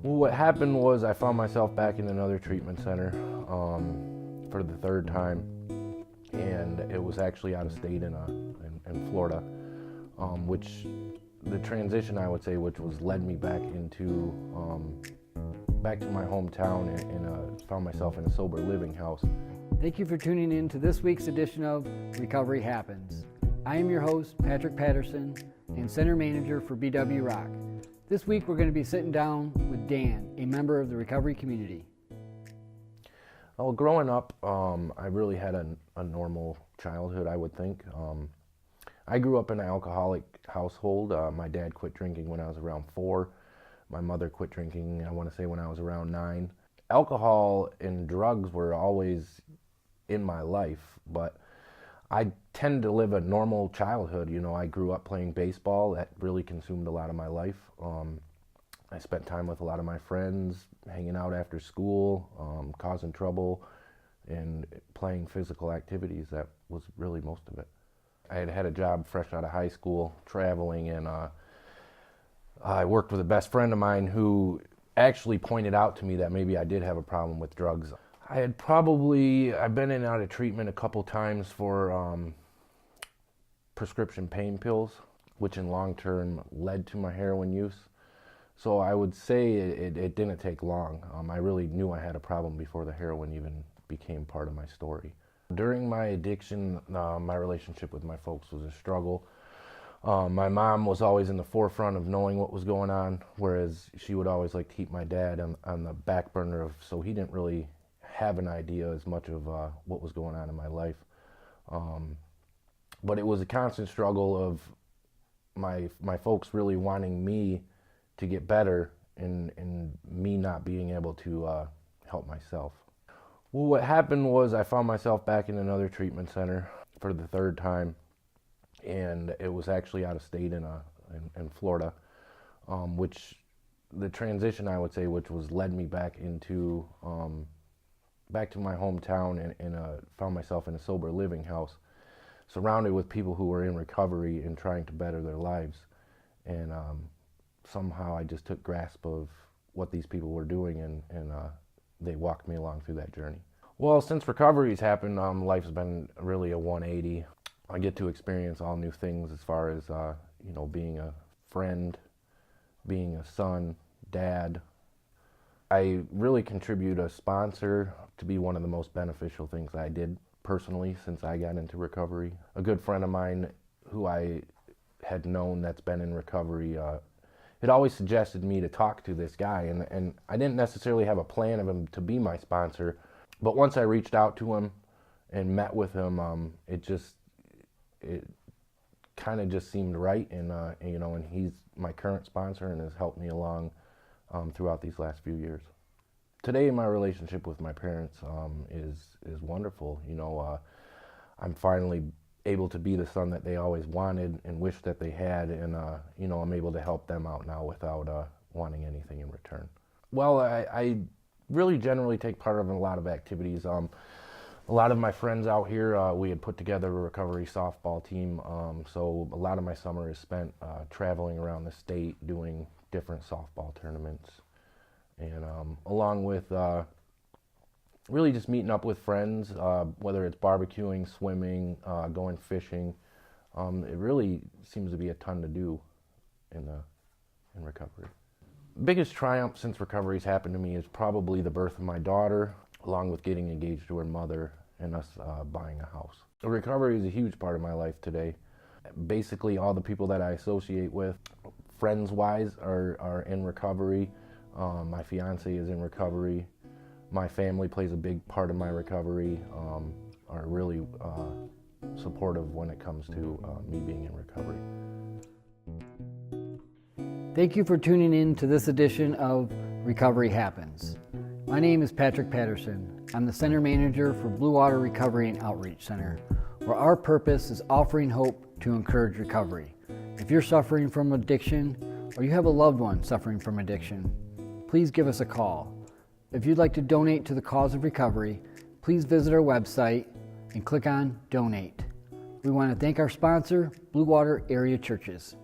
Well, what happened was I found myself back in another treatment center for the third time, and it was actually out of state in Florida, which the transition, I would say, which was led me back into back to my hometown and found myself in a sober living house. Thank you for tuning in to this week's edition of Recovery Happens. I am your host, Patrick Patterson, and Center Manager for BW Rock. This week we're going to be sitting down with Dan, a member of the recovery community. Well, growing up, I really had a normal childhood, I would think. I grew up in an alcoholic household. My dad quit drinking when I was around 4. My mother quit drinking, I want to say, when I was around 9. Alcohol and drugs were always in my life, but I tend to live a normal childhood. You know, I grew up playing baseball. That really consumed a lot of my life. I spent time with a lot of my friends, hanging out after school, causing trouble, and playing physical activities. That was really most of it. I had had a job fresh out of high school, traveling, and I worked with a best friend of mine who actually pointed out to me that maybe I did have a problem with drugs. I've been in and out of treatment a couple times for prescription pain pills, which in long term led to my heroin use. So I would say it didn't take long. I really knew I had a problem before the heroin even became part of my story. During my addiction, my relationship with my folks was a struggle. My mom was always in the forefront of knowing what was going on, whereas she would always like to keep my dad on the back burner, so he didn't really have an idea as much of what was going on in my life. But it was a constant struggle of my folks really wanting me to get better and me not being able to help myself. Well, what happened was I found myself back in another treatment center for the third time, and it was actually out of state in Florida, which the transition, I would say, which was led me back into back to my hometown and found myself in a sober living house, surrounded with people who were in recovery and trying to better their lives. And somehow I just took grasp of what these people were doing, and they walked me along through that journey. Well, since recovery's happened, life's been really a 180. I get to experience all new things as far as being a friend, being a son, dad. I really contribute a sponsor to be one of the most beneficial things I did personally since I got into recovery. A good friend of mine who I had known that's been in recovery had always suggested me to talk to this guy, and I didn't necessarily have a plan of him to be my sponsor, but once I reached out to him and met with him, it kind of just seemed right, and he's my current sponsor and has helped me along throughout these last few years. Today, my relationship with my parents is wonderful. I'm finally able to be the son that they always wanted and wished that they had, and I'm able to help them out now without wanting anything in return. Well, I really generally take part in a lot of activities. A lot of my friends out here, we had put together a recovery softball team, so a lot of my summer is spent traveling around the state doing different softball tournaments, and along with really just meeting up with friends, whether it's barbecuing, swimming, going fishing. It really seems to be a ton to do in recovery. Biggest triumph since recovery's happened to me is probably the birth of my daughter, along with getting engaged to her mother and us buying a house. So recovery is a huge part of my life today. Basically, all the people that I associate with, friends-wise, are in recovery. My fiance is in recovery. My family plays a big part of my recovery, are really supportive when it comes to me being in recovery. Thank you for tuning in to this edition of Recovery Happens. My name is Patrick Patterson. I'm the Center Manager for Blue Water Recovery and Outreach Center, where our purpose is offering hope to encourage recovery. If you're suffering from addiction or you have a loved one suffering from addiction, please give us a call. If you'd like to donate to the cause of recovery, please visit our website and click on Donate. We want to thank our sponsor, Blue Water Area Churches.